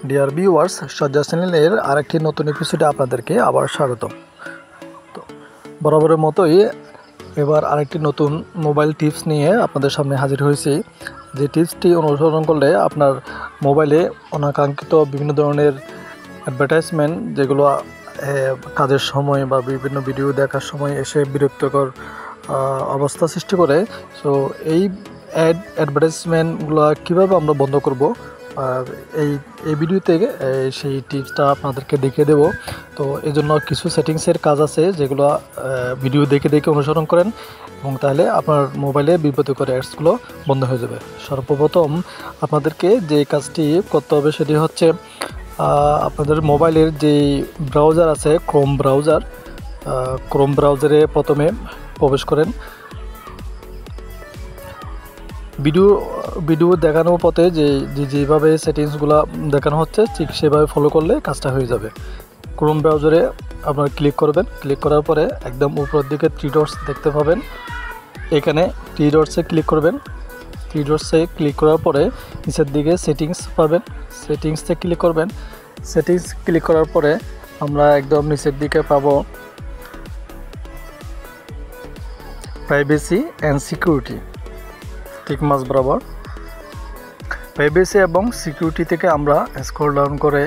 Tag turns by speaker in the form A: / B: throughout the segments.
A: Dear viewers, সজ্জা চ্যানেলের আরেকটি নতুন এপিসোডে আপনাদেরকে আবার স্বাগতম। তো বরাবরের মতোই এবার আরেকটি নতুন মোবাইল টিপস নিয়ে আপনাদের সামনে হাজির হয়েছি। যে টিপসটি অনুসরণ করলে আপনার মোবাইলে অনাকাঙ্ক্ষিত বিভিন্ন ধরনের অ্যাডভার্টাইজমেন্ট, যেগুলো কাজের সময় বা বিভিন্ন ভিডিও দেখার সময় এসে বিরক্তকর অবস্থা সৃষ্টি করে, সো এই অ্যাডভার্টাইজমেন্টগুলো কীভাবে আমরা বন্ধ করব, এই ভিডিওতে সেই টিপসটা আপনাদেরকে দেখিয়ে দেব। তো এই জন্য কিছু সেটিংসের কাজ আছে, যেগুলো ভিডিও দেখে অনুসরণ করেন এবং তাহলে আপনার মোবাইলে বিব্রতকর অ্যাডসগুলো বন্ধ হয়ে যাবে। সর্বপ্রথম আপনাদেরকে যে কাজটি করতে হবে সেটি হচ্ছে, আপনাদের মোবাইলের যে ব্রাউজার আছে, ক্রোম ব্রাউজারে প্রথমে প্রবেশ করেন। ভিডিও দেখানোর পথে যেভাবে সেটিংসগুলো দেখানো হচ্ছে ঠিক সেভাবে ফলো করলে কাজটা হয়ে যাবে। ক্রোম ব্রাউজারে আপনারা ক্লিক করবেন। ক্লিক করার পরে একদম উপরের দিকে 3 ডটস দেখতে পাবেন। এখানে 3 ডটসে ক্লিক করবেন। 3 ডটসে ক্লিক করার পরে নিচের দিকে সেটিংস পাবেন। সেটিংসে ক্লিক করবেন। সেটিংস ক্লিক করার পরে আমরা একদম নিচের দিকে পাবো প্রাইভেসি অ্যান্ড সিকিউরিটি। ঠিক মাঝ বরাবর প্রাইভেসি এবং সিকিউরিটি থেকে আমরা স্ক্রল ডাউন করে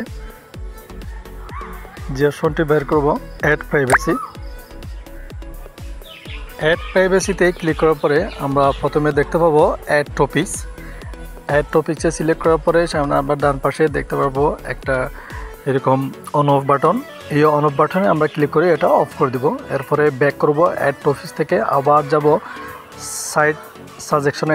A: যে অপশনটি বের করব, অ্যাড প্রাইভেসিতে ক্লিক করার পরে আমরা প্রথমে দেখতে পাবো অ্যাড টপিক্সে সিলেক্ট করার পরে সামনে আমরা ডান পাশে দেখতে পাবো একটা এরকম অন অফ বাটন। এই অন অফ বাটনে আমরা ক্লিক করে এটা অফ করে দিব। এরপরে ব্যাক করব, অ্যাড টপিক্স থেকে আবার যাব সাইড সাজেশনে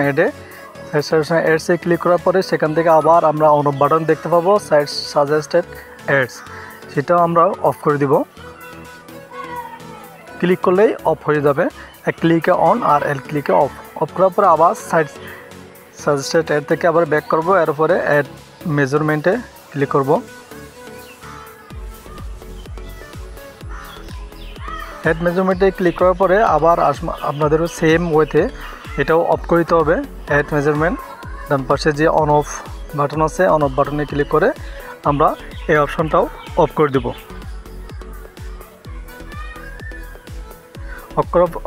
A: অ্যাডসে ক্লিক করার পরে সেখান থেকে আবার আমরা অন অফ বাটন দেখতে পাবো, সাইড সাজেস্টেড অ্যাডস, সেটাও আমরা অফ করে দিব। ক্লিক করলেই অফ হয়ে যাবে। এক ক্লিকে অন আর এক ক্লিকে অফ করার পরে আবার সাইড সাজেস্টেড অ্যাড থেকে আবার ব্যাক করব। এরপরে অ্যাড মেজারমেন্টে ক্লিক করব। অ্যাড মেজারমেন্টে ক্লিক করার পরে আবার আপনাদেরও সেম ওয়েতে এটাও অফ করে দিতে হবে। অ্যাড মেজারমেন্ট ডান পাশে যে অন অফ বাটন আছে, অন অফ বাটনে ক্লিক করে আমরা এই অপশনটাও অফ করে দেব।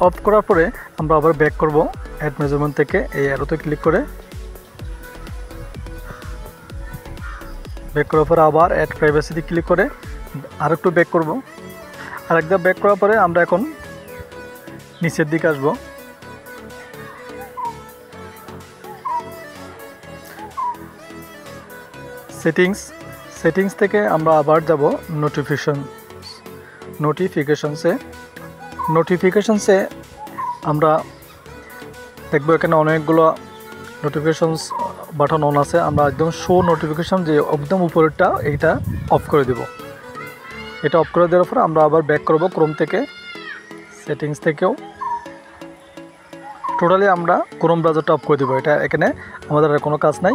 A: অফ করার পরে আমরা আবার ব্যাক করব। অ্যাড মেজারমেন্ট থেকে এই অ্যারোতে ক্লিক করে ব্যাক করার পরে আবার অ্যাড প্রাইভেসিতে ক্লিক করে আরেকটু ব্যাক করব। আরেকবার ব্যাক করার পরে আমরা এখন নিচের দিকে আসব। সেটিংস থেকে আমরা আবার যাব নোটিফিকেশনসে আমরা দেখব এখানে অনেকগুলো নোটিফিকেশনস বাটন অন আছে। আমরা একদম শো নোটিফিকেশন যে একদম উপরেরটা এইটা অফ করে দেব। এটা অফ করে দেওয়ার পর আমরা আবার ব্যাক করব ক্রোম থেকে। সেটিংস থেকেও টোটালি আমরা ক্রোম ব্রাউজারটা অফ করে দেবো। এটা এখানে আমাদের আর কোনো কাজ নাই।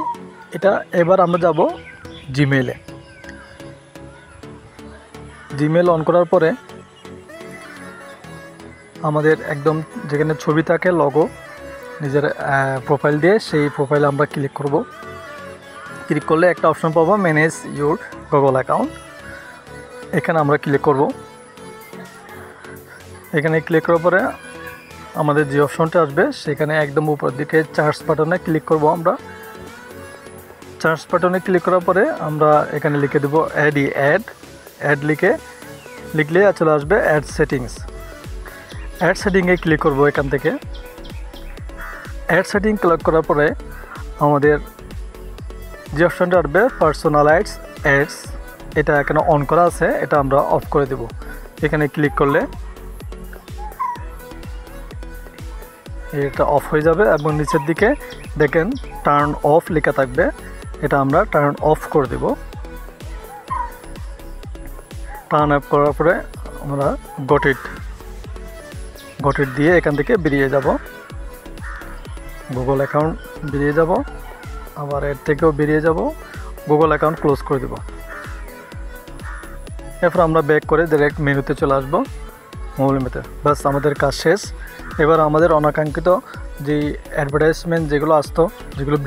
A: এটা এবার আমরা যাব জিমেল অন করার পরে আমাদের একদম যেখানে ছবি থাকে লগো নিজের প্রোফাইল দিয়ে, সেই প্রোফাইলে আমরা ক্লিক করব। ক্লিক করলে একটা অপশন পাবো, ম্যানেজ ইউর গুগল অ্যাকাউন্ট। এখানে আমরা ক্লিক করব। এখানে ক্লিক করার পরে আমাদের যে অপশনটা আসবে সেখানে একদম উপর দিকে চার্জ বাটনে ক্লিক করব। আমরা চার্জ বাটনে ক্লিক করার পরে আমরা এখানে লিখে দেব অ্যাড লিখলে চলে আসবে অ্যাড সেটিংয়ে ক্লিক করব। এখান থেকে অ্যাড সেটিং ক্লিক করার পরে আমাদের যে অপশনটা আসবে পার্সোনালাইজড অ্যাডস, এটা এখানে অন করা আছে, এটা আমরা অফ করে দেব। এখানে ক্লিক করলে এটা অফ হয়ে যাবে এবং নিচের দিকে দেখেন টার্ন অফ লেখা থাকবে, এটা আমরা টার্ন অফ করে দেব। টার্ন অফ করার পরে আমরা গট ইট দিয়ে এখান থেকে বেরিয়ে যাব। গুগল অ্যাকাউন্ট বেরিয়ে যাব, আবার এর থেকেও বেরিয়ে যাব, গুগল অ্যাকাউন্ট ক্লোজ করে দেব। এরপর আমরা ব্যাক করে ডাইরেক্ট মেনুতে চলে আসবো, মোবাইল মেনুতে। বাস আমাদের কাজ শেষ। এবার আমাদের অনাকাঙ্ক্ষিত যে অ্যাডভার্টাইজমেন্ট যেগুলো আসতো, যেগুলো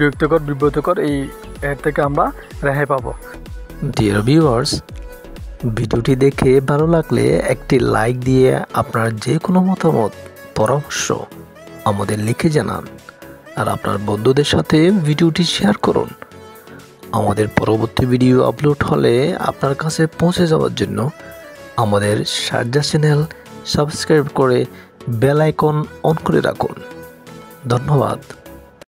A: বিব্রতকর এই অ্যাড থেকে আমরা রেহাই পাবো। ডিয়ার ভিউয়ার্স, ভিডিওটি দেখে ভালো লাগলে একটি লাইক দিয়ে আপনার যে কোনো মতামত পরামর্শ আমাদের লিখে জানান। আর আপনার বন্ধুদের সাথে ভিডিওটি শেয়ার করুন। আমাদের পরবর্তী ভিডিও আপলোড হলে আপনার কাছে পৌঁছে যাওয়ার জন্য আমাদের শারজা চ্যানেল সাবস্ক্রাইব করে বেল আইকন অন করে রাখুন। ধন্যবাদ।